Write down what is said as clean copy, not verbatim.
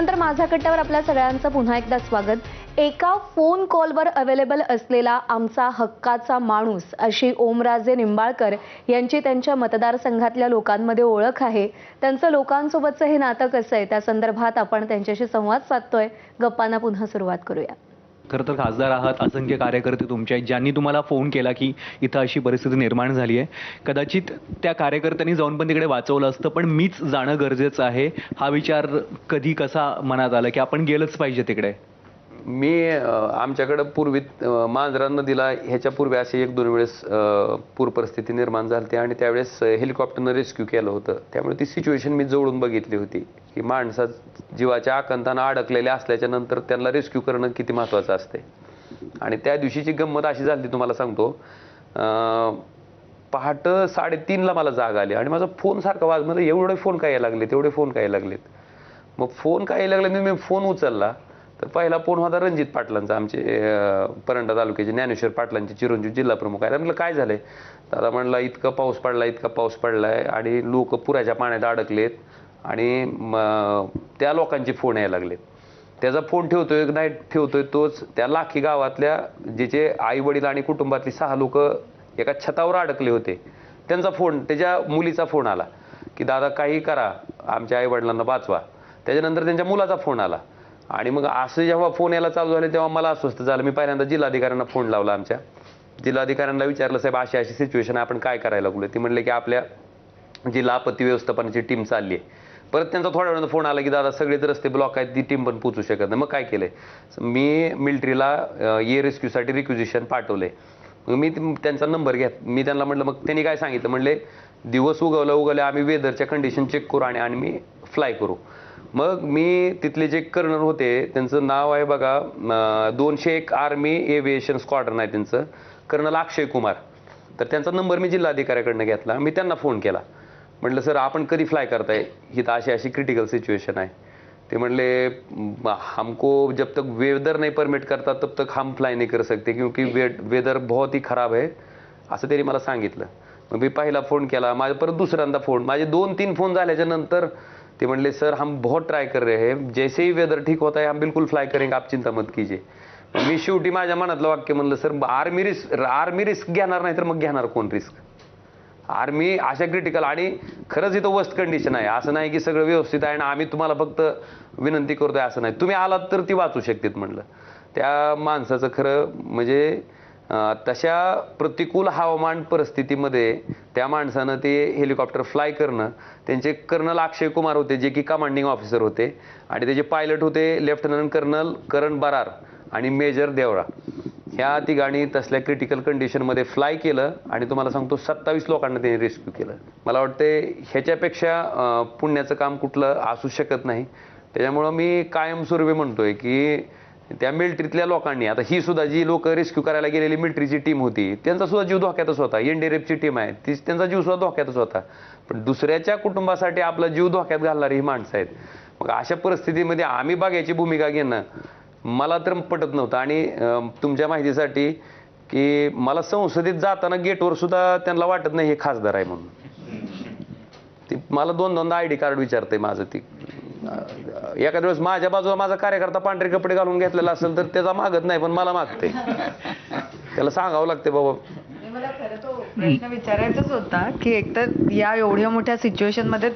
ब्रेकनंतर माझ्या कट्ट्यावर आपल्या सगळ्यांचं पुन्हा एकदा स्वागत. एका फोन कॉलवर अवेलेबल असलेला आमचा हक्काचा माणूस अशी ओमराजे निंबाळकर यांची त्यांच्या मतदारसंघातल्या लोकांमध्ये ओळख आहे. त्यांचं लोकांसोबतचं हे नातं कसं आहे त्या संदर्भात आपण त्यांच्याशी संवाद साधतोय. गप्पांना पुन्हा सुरुवात करूया. खरं तर खासदार आहात, असंख्य कार्यकर्ते तुमचे आहेत ज्यांनी तुम्हाला फोन केला की इथं अशी परिस्थिती निर्माण झाली आहे. कदाचित त्या कार्यकर्त्यांनी जाऊन पण तिकडे वाचवलं असतं, पण मीच जाणं गरजेचं आहे हा विचार कधी कसा मनात आला की आपण गेलंच पाहिजे तिकडे? मी आमच्याकडं पूर्वी मांजरा नदीला ह्याच्या पूर्वी असे 1-2 वेळेस पूर परिस्थिती निर्माण झाली आणि त्यावेळेस हेलिकॉप्टरनं रेस्क्यू केलं होतं. त्यामुळे ती सिच्युएशन मी जवळून बघितली होती की माणसा जीवाच्या आकंतानं अडकलेल्या असल्याच्या नंतर त्यांना रेस्क्यू करणं किती महत्त्वाचं असते. आणि त्या दिवशीची गंमत अशी झाली, तुम्हाला सांगतो. पहाटे 3:30ला मला जाग आली आणि माझा फोन सारखा मला एवढे फोन काय यायला लागले, तेवढे फोन काय यायला लागलेत. मग फोन काय यायला लागले, मी फोन उचलला तर पहिला फोन होता रणजित पाटलांचा, आमचे परंडा तालुक्याचे ज्ञानेश्वर पाटलांचे चिरंजीव जिल्हा प्रमुख आहे. म्हणलं काय झालंय दादा? म्हणला इतका पाऊस पडलाय आणि लोक पुराच्या पाण्यात अडकलेत आणि त्या लोकांचे फोन यायला लागलेत. त्याचा फोन ठेवतोय नाही ठेवतोय तोच त्या लाखी गावातल्या जिचे आई वडील आणि कुटुंबातली 6 लोक एका छतावर अडकले होते, त्यांचा फोन, त्याच्या मुलीचा फोन आला की दादा काही करा, आमच्या आई वडिलांना वाचवा. त्याच्यानंतर त्यांच्या मुलाचा फोन आला आणि मग असं जेव्हा फोन यायला चालू झाले तेव्हा मला अस्वस्थ झालं. मी पहिल्यांदा जिल्हाधिकाऱ्यांना फोन लावला. आमच्या जिल्हाधिकाऱ्यांना विचारलं, साहेब अशी सिच्युएशन आहे, आपण काय करायला लागलो? ती म्हणले की आपल्या जिल्हा आपत्ती व्यवस्थापनाची टीम चालली आहे. परत त्यांचा थोड्या वेळानं फोन आला की दादा सगळेच रस्ते ब्लॉक आहेत, ती टीम पण पोचू शकत नाही. मग काय केलंय, मी मिलिटरीला एअर रेस्क्यूसाठी रिक्विजिशन पाठवले. मग मी त्यांचा नंबर मी त्यांना म्हटलं, मग त्यांनी काय सांगितलं, म्हणले दिवस उगवले आम्ही वेदरच्या कंडिशन चेक करू आणि मी फ्लाय करू. मग मी तिथले जे कर्नल होते, त्यांचं नाव आहे बघा 201 आर्मी एव्हिएशन स्क्वॉड्रन आहे त्यांचं, कर्नल अक्षय कुमार. तर त्यांचा नंबर मी जिल्हाधिकाऱ्याकडनं घेतला. मी त्यांना फोन केला, म्हटलं सर आपण कधी फ्लाय करताय, ही तर अशी क्रिटिकल सिच्युएशन आहे. ते म्हणले हमको जब तक वेदर नहीं परमिट करता तब तक हम फ्लाय नहीं कर सकते क्योंकि वेदर बहुत ही खराब है, असं त्यांनी मला सांगितलं. मग मी पहिला फोन केला, माझा परत दुसऱ्यांदा फोन, माझे 2-3 फोन झाल्याच्या नंतर ते म्हणले सर हम बहुत ट्राय कर रहे हैं, जैसे ही वेदर ठीक होता है हम बिल्कुल फ्लाय करेंगे, आप चिंता मत कीजिए. मी शेवटी माझ्या मनातलं वाक्य म्हणलं, सर आर्मी रिस्क घेणार नाही तर मग घेणार कोण रिस्क? आर्मी अशा क्रिटिकल आणि खरंच इथं वर्स्ट कंडिशन आहे. असं नाही की सगळं व्यवस्थित आहे आणि आम्ही तुम्हाला फक्त विनंती करतोय, असं नाही. तुम्ही आलात तर ती वाचू शकतात म्हणलं. त्या माणसाचं खरं म्हणजे तशा प्रतिकूल हवामान परिस्थितीमध्ये त्या माणसानं ते हेलिकॉप्टर फ्लाय करणं. त्यांचे कर्नल अक्षय कुमार होते जे की कमांडिंग ऑफिसर होते आणि त्याचे पायलट होते लेफ्टनंट कर्नल करण बरार आणि मेजर देवरा. ह्या तिघांनी तसल्या क्रिटिकल कंडिशनमध्ये फ्लाय केलं आणि तुम्हाला सांगतो 27 लोकांना त्यांनी रेस्क्यू केलं. मला वाटते ह्याच्यापेक्षा पुण्याचं काम कुठलं असू शकत नाही. त्याच्यामुळं मी कायमस्वरूपी म्हणतोय की त्या मिलिटरीतल्या लोकांनी, आता ही सुद्धा जी लोक रेस्क्यू करायला गेलेली मिलिटरीची टीम होती त्यांचा सुद्धा जीव धोक्यातच होता. एनडीआरएफची टीम आहे ती, त्यांचा जीव सुद्धा धोक्यातच होता. पण दुसऱ्याच्या कुटुंबासाठी आपला जीव धोक्यात घालणारी ही माणसं आहेत. मग अशा परिस्थितीमध्ये आम्ही बघायची भूमिका घेणं मला तर पटत नव्हतं. आणि तुमच्या माहितीसाठी की मला संसदेत जाताना गेटवर सुद्धा त्यांना वाटत नाही हे खासदार आहे म्हणून. ती मला 2-2दा ID कार्ड विचारते माझं. ती एखाद्या वेळेस माझ्या बाजूला माझा कार्यकर्ता पांढरे कपडे घालून घेतलेला असेल तर त्याचा मागत नाही, पण मला मागते. त्याला सांगावं लागते बाबा. मला खरं तो प्रश्न विचारायचाच होता की एकतर या एवढ्या मोठ्या सिच्युएशन मध्ये